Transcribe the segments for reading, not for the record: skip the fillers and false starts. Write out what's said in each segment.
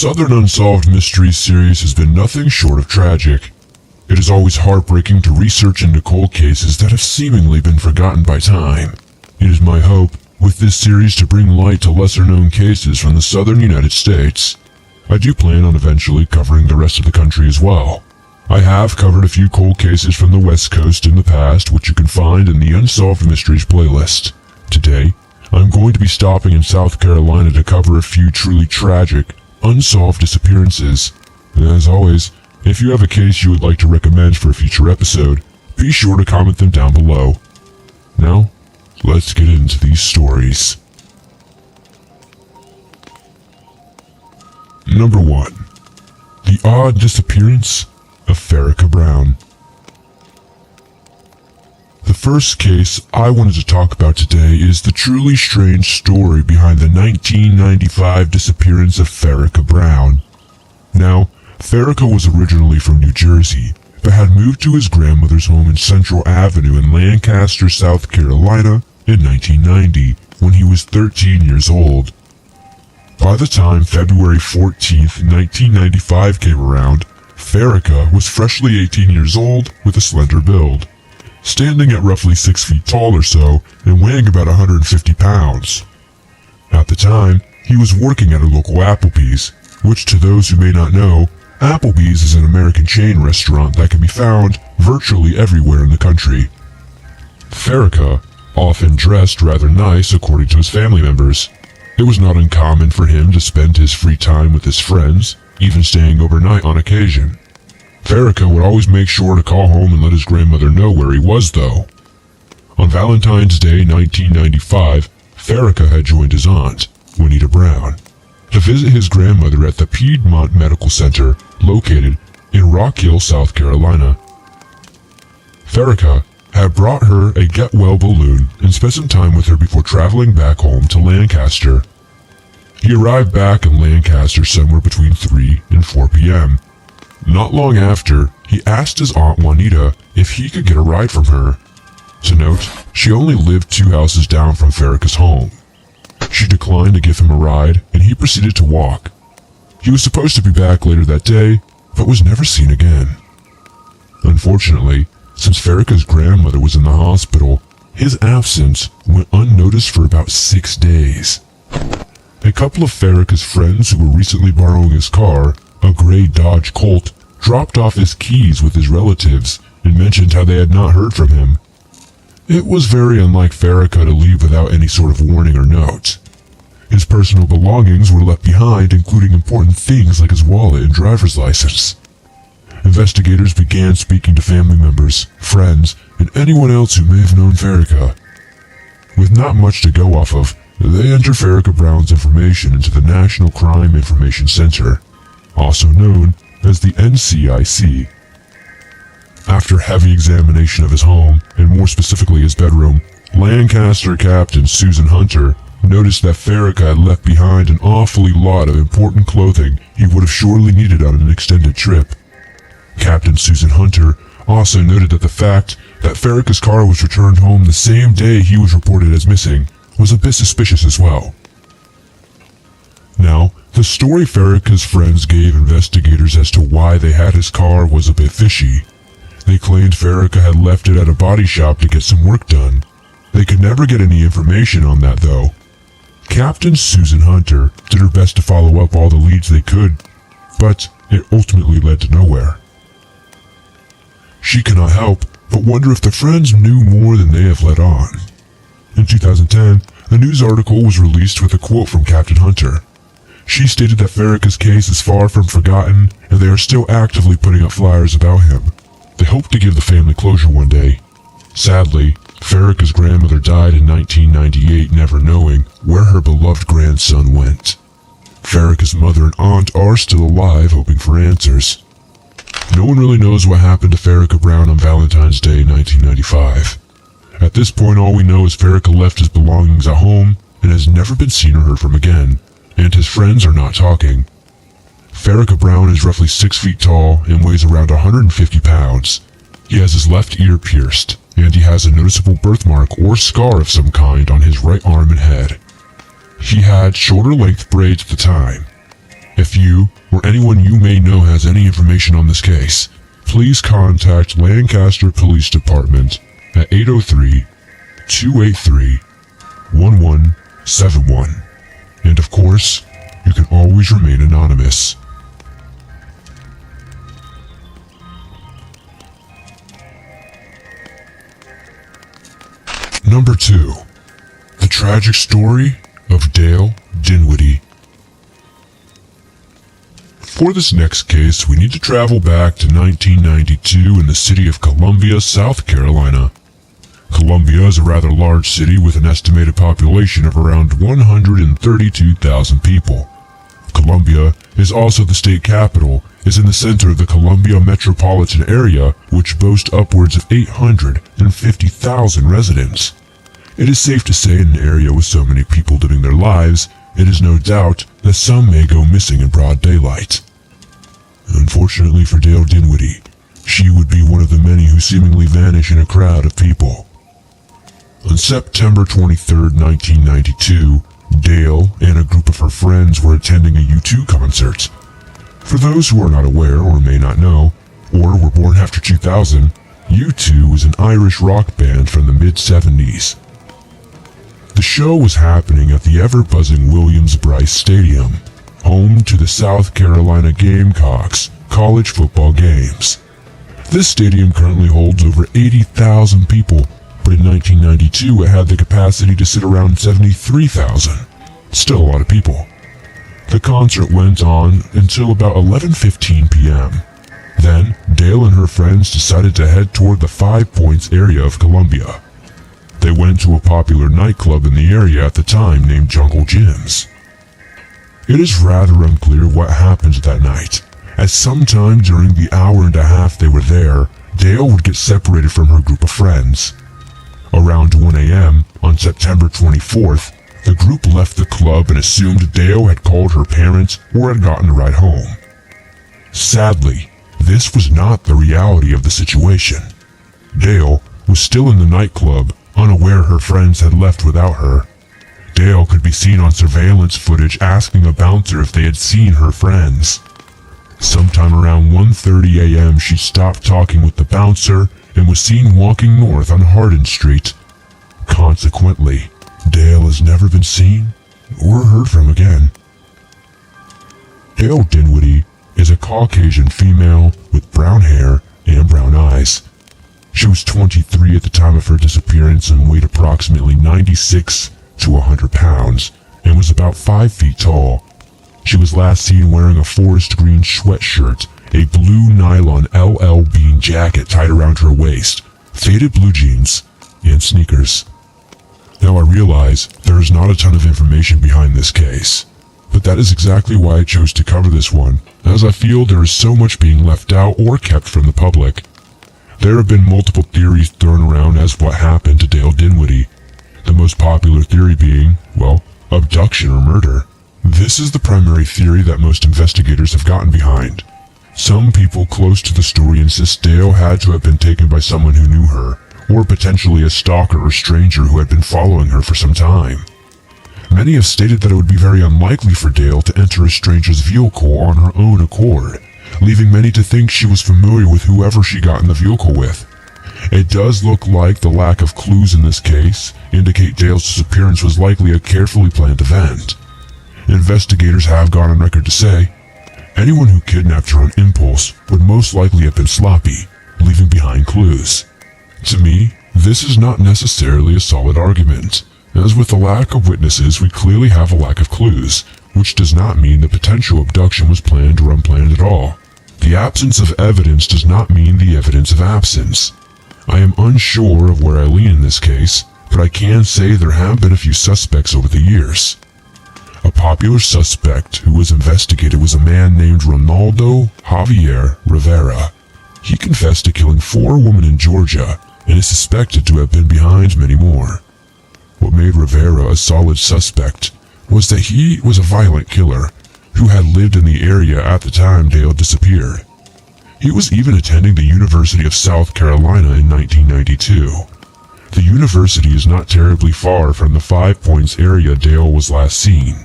Southern Unsolved Mysteries series has been nothing short of tragic. It is always heartbreaking to research into cold cases that have seemingly been forgotten by time. It is my hope, with this series, to bring light to lesser-known cases from the southern United States. I do plan on eventually covering the rest of the country as well. I have covered a few cold cases from the West Coast in the past, which you can find in the Unsolved Mysteries playlist. Today, I'm going to be stopping in South Carolina to cover a few truly tragic, unsolved disappearances. And as always, if you have a case you would like to recommend for a future episode, be sure to comment them down below. Now, let's get into these stories. Number 1. The Odd Disappearance of Farrakha Brown. The first case I wanted to talk about today is the truly strange story behind the 1995 disappearance of Farrakha Brown. Now, Farrakha was originally from New Jersey, but had moved to his grandmother's home in Central Avenue in Lancaster, South Carolina in 1990, when he was 13 years old. By the time February 14th, 1995 came around, Farrakha was freshly 18 years old with a slender build, standing at roughly 6 feet tall or so and weighing about 150 pounds. At the time, he was working at a local Applebee's, which, to those who may not know, Applebee's is an American chain restaurant that can be found virtually everywhere in the country. Farrakha often dressed rather nice according to his family members. It was not uncommon for him to spend his free time with his friends, even staying overnight on occasion. Farrakha would always make sure to call home and let his grandmother know where he was, though. On Valentine's Day 1995, Farrakha had joined his aunt, Juanita Brown, to visit his grandmother at the Piedmont Medical Center, located in Rock Hill, South Carolina. Farrakha had brought her a get-well balloon and spent some time with her before traveling back home to Lancaster. He arrived back in Lancaster somewhere between 3 and 4 p.m. Not long after, he asked his Aunt Juanita if he could get a ride from her. To note, she only lived 2 houses down from Farrakha's home. She declined to give him a ride, and he proceeded to walk. He was supposed to be back later that day, but was never seen again. Unfortunately, since Farrakha's grandmother was in the hospital, his absence went unnoticed for about 6 days. A couple of Farrakha's friends who were recently borrowing his car, a gray Dodge Colt, dropped off his keys with his relatives and mentioned how they had not heard from him. It was very unlike Farrakha to leave without any sort of warning or note. His personal belongings were left behind, including important things like his wallet and driver's license. Investigators began speaking to family members, friends, and anyone else who may have known Farrakha. With not much to go off of, they entered Farrakha Brown's information into the National Crime Information Center, also known as the NCIC. After heavy examination of his home, and more specifically his bedroom, Lancaster Captain Susan Hunter noticed that Farrakha had left behind an awfully lot of important clothing he would have surely needed on an extended trip. Captain Susan Hunter also noted that the fact that Farrakha's car was returned home the same day he was reported as missing was a bit suspicious as well. Now, the story Farrakha's friends gave investigators as to why they had his car was a bit fishy. They claimed Farrakha had left it at a body shop to get some work done. They could never get any information on that, though. Captain Susan Hunter did her best to follow up all the leads they could, but it ultimately led to nowhere. She cannot help but wonder if the friends knew more than they have let on. In 2010, a news article was released with a quote from Captain Hunter. She stated that Farrakha's case is far from forgotten, and they are still actively putting up flyers about him. They hope to give the family closure one day. Sadly, Farrakha's grandmother died in 1998, never knowing where her beloved grandson went. Farrakha's mother and aunt are still alive, hoping for answers. No one really knows what happened to Farrakha Brown on Valentine's Day 1995. At this point, all we know is Farrakha left his belongings at home and has never been seen or heard from again, and his friends are not talking. Farrakha Brown is roughly 6 feet tall and weighs around 150 pounds. He has his left ear pierced, and he has a noticeable birthmark or scar of some kind on his right arm and head. He had shoulder-length braids at the time. If you, or anyone you may know has any information on this case, please contact Lancaster Police Department at 803-283-1171. And of course, you can always remain anonymous. Number 2. The tragic story of Dale Dinwiddie. For this next case, we need to travel back to 1992 in the city of Columbia, South Carolina. Columbia is a rather large city with an estimated population of around 132,000 people. Columbia is also the state capital, is in the center of the Columbia metropolitan area, which boasts upwards of 850,000 residents. It is safe to say in an area with so many people living their lives, it is no doubt that some may go missing in broad daylight. Unfortunately for Dale Dinwiddie, she would be one of the many who seemingly vanish in a crowd of people. On September 23, 1992, Dale and a group of her friends were attending a U2 concert. For those who are not aware or may not know, or were born after 2000, U2 was an Irish rock band from the mid-70s. The show was happening at the ever-buzzing Williams-Brice Stadium, home to the South Carolina Gamecocks college football games. This stadium currently holds over 80,000 people, but in 1992 it had the capacity to sit around 73,000. Still a lot of people. The concert went on until about 11:15 p.m. Then, Dale and her friends decided to head toward the 5 Points area of Columbia. They went to a popular nightclub in the area at the time named Jungle Jim's. It is rather unclear what happened that night, as sometime during the hour and a half they were there, Dale would get separated from her group of friends. Around 1 a.m. on September 24th, the group left the club and assumed Dale had called her parents or had gotten a ride home. Sadly, this was not the reality of the situation. Dale was still in the nightclub, unaware her friends had left without her. Dale could be seen on surveillance footage asking a bouncer if they had seen her friends. Sometime around 1:30 a.m. she stopped talking with the bouncer and was seen walking north on Hardin Street. Consequently, Dale has never been seen or heard from again. Dale Dinwiddie is a Caucasian female with brown hair and brown eyes. She was 23 at the time of her disappearance and weighed approximately 96 to 100 pounds and was about 5 feet tall. She was last seen wearing a forest green sweatshirt, a blue nylon LL Bean jacket tied around her waist, faded blue jeans, and sneakers. Now I realize there is not a ton of information behind this case, but that is exactly why I chose to cover this one, as I feel there is so much being left out or kept from the public. There have been multiple theories thrown around as what happened to Dale Dinwiddie, the most popular theory being, well, abduction or murder. This is the primary theory that most investigators have gotten behind. Some people close to the story insist Dale had to have been taken by someone who knew her, or potentially a stalker or stranger who had been following her for some time. Many have stated that it would be very unlikely for Dale to enter a stranger's vehicle on her own accord, leaving many to think she was familiar with whoever she got in the vehicle with. It does look like the lack of clues in this case indicate Dale's disappearance was likely a carefully planned event. Investigators have gone on record to say, anyone who kidnapped her on impulse would most likely have been sloppy, leaving behind clues. To me, this is not necessarily a solid argument, as with the lack of witnesses we clearly have a lack of clues, which does not mean the potential abduction was planned or unplanned at all. The absence of evidence does not mean the evidence of absence. I am unsure of where I lean in this case, but I can say there have been a few suspects over the years. A popular suspect who was investigated was a man named Ronaldo Javier Rivera. He confessed to killing 4 women in Georgia and is suspected to have been behind many more. What made Rivera a solid suspect was that he was a violent killer who had lived in the area at the time Dale disappeared. He was even attending the University of South Carolina in 1992. The university is not terribly far from the 5 Points area Dale was last seen.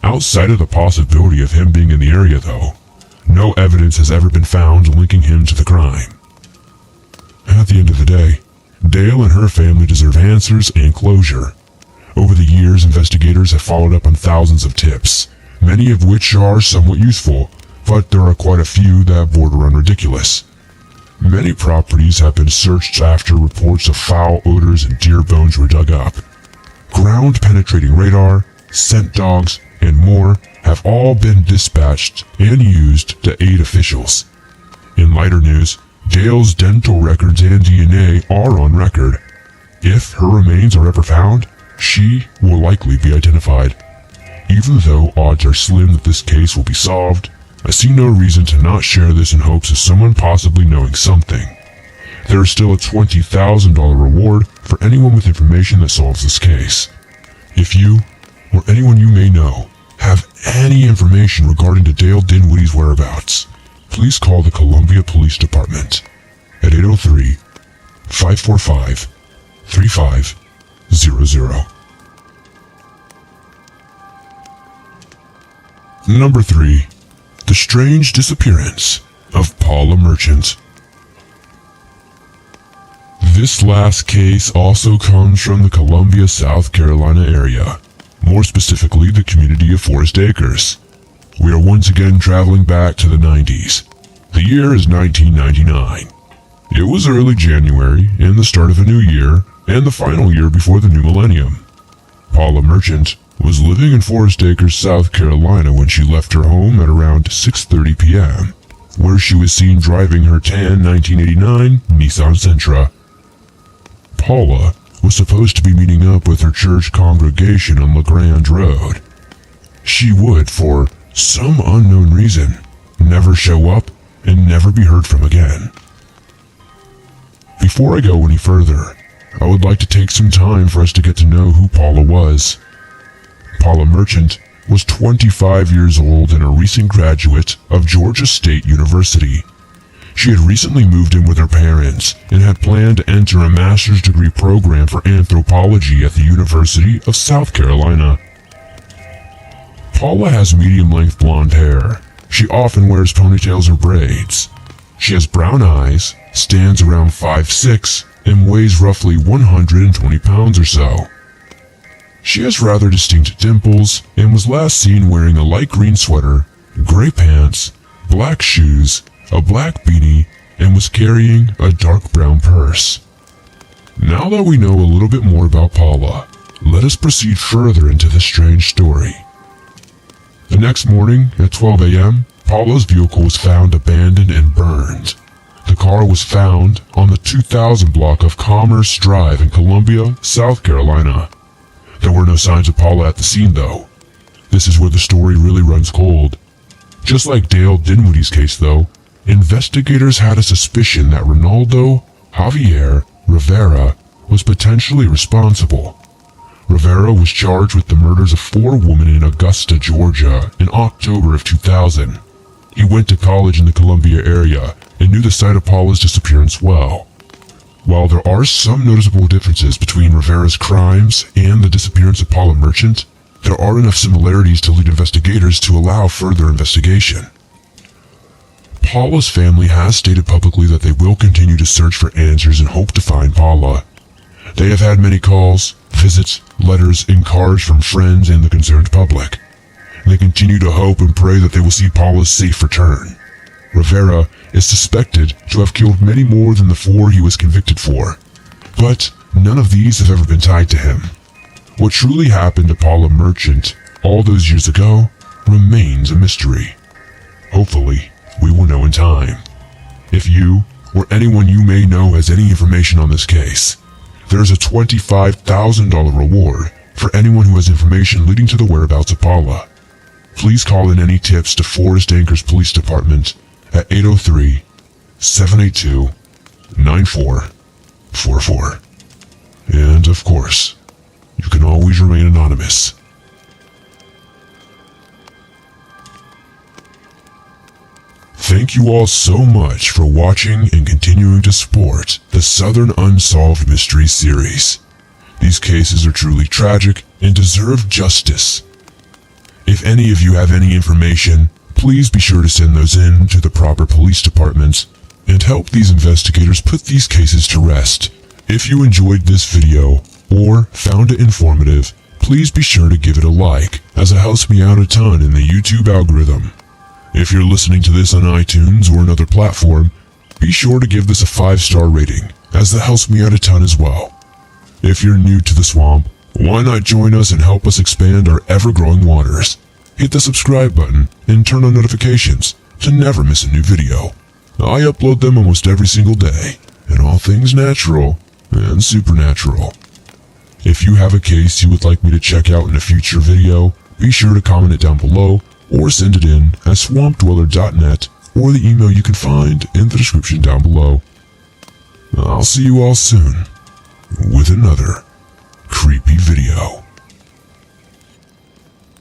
Outside of the possibility of him being in the area, though, no evidence has ever been found linking him to the crime. At the end of the day, Dale and her family deserve answers and closure. Over the years, investigators have followed up on thousands of tips, many of which are somewhat useful, but there are quite a few that border on ridiculous. Many properties have been searched after reports of foul odors and deer bones were dug up. Ground-penetrating radar, scent dogs, and more have all been dispatched and used to aid officials. In lighter news, Dale's dental records and DNA are on record. If her remains are ever found, she will likely be identified. Even though odds are slim that this case will be solved, I see no reason to not share this in hopes of someone possibly knowing something. There is still a $20,000 reward for anyone with information that solves this case. If you, or anyone you may know, have any information regarding to Dale Dinwiddie's whereabouts, please call the Columbia Police Department at 803-545-3500. Number 3. The strange disappearance of Paula Merchant. This last case also comes from the Columbia, South Carolina area, more specifically the community of Forest Acres. We are once again traveling back to the 90s. The year is 1999. It was early January and the start of a new year and the final year before the new millennium. Paula Merchant was living in Forest Acres, South Carolina when she left her home at around 6:30 p.m., where she was seen driving her tan 1989 Nissan Sentra. Paula was supposed to be meeting up with her church congregation on LeGrand Road. She would, for some unknown reason, never show up and never be heard from again. Before I go any further, I would like to take some time for us to get to know who Paula was. Paula Merchant was 25 years old and a recent graduate of Georgia State University. She had recently moved in with her parents and had planned to enter a master's degree program for anthropology at the University of South Carolina. Paula has medium-length blonde hair. She often wears ponytails or braids. She has brown eyes, stands around 5'6", and weighs roughly 120 pounds or so. She has rather distinct dimples and was last seen wearing a light green sweater, gray pants, black shoes, a black beanie, and was carrying a dark brown purse. Now that we know a little bit more about Paula, let us proceed further into this strange story. The next morning at 12 a.m., Paula's vehicle was found abandoned and burned. The car was found on the 2000 block of Commerce Drive in Columbia, South Carolina. There were no signs of Paula at the scene, though. This is where the story really runs cold. Just like Dale Dinwiddie's case, though, investigators had a suspicion that Ronaldo Javier Rivera was potentially responsible. Rivera was charged with the murders of 4 women in Augusta, Georgia in October of 2000. He went to college in the Columbia area and knew the site of Paula's disappearance well. While there are some noticeable differences between Rivera's crimes and the disappearance of Paula Merchant, there are enough similarities to lead investigators to allow further investigation. Paula's family has stated publicly that they will continue to search for answers and hope to find Paula. They have had many calls, visits, letters, and cards from friends and the concerned public. They continue to hope and pray that they will see Paula's safe return. Rivera is suspected to have killed many more than the 4 he was convicted for, but none of these have ever been tied to him. What truly happened to Paula Merchant all those years ago remains a mystery. Hopefully, we will know in time. If you, or anyone you may know has any information on this case, there is a $25,000 reward for anyone who has information leading to the whereabouts of Paula. Please call in any tips to Forest Acres Police Department at 803-782-9444. And of course, you can always remain anonymous. Thank you all so much for watching and continuing to support the Southern Unsolved Mysteries series. These cases are truly tragic and deserve justice. If any of you have any information, please be sure to send those in to the proper police departments and help these investigators put these cases to rest. If you enjoyed this video or found it informative, please be sure to give it a like, as it helps me out a ton in the YouTube algorithm. If you're listening to this on iTunes or another platform, be sure to give this a 5-star rating, as that helps me out a ton as well. If you're new to the swamp, why not join us and help us expand our ever-growing waters? Hit the subscribe button and turn on notifications to never miss a new video. I upload them almost every single day, and all things natural and supernatural. If you have a case you would like me to check out in a future video, be sure to comment it down below or send it in at swampdweller.net or the email you can find in the description down below. I'll see you all soon with another creepy video.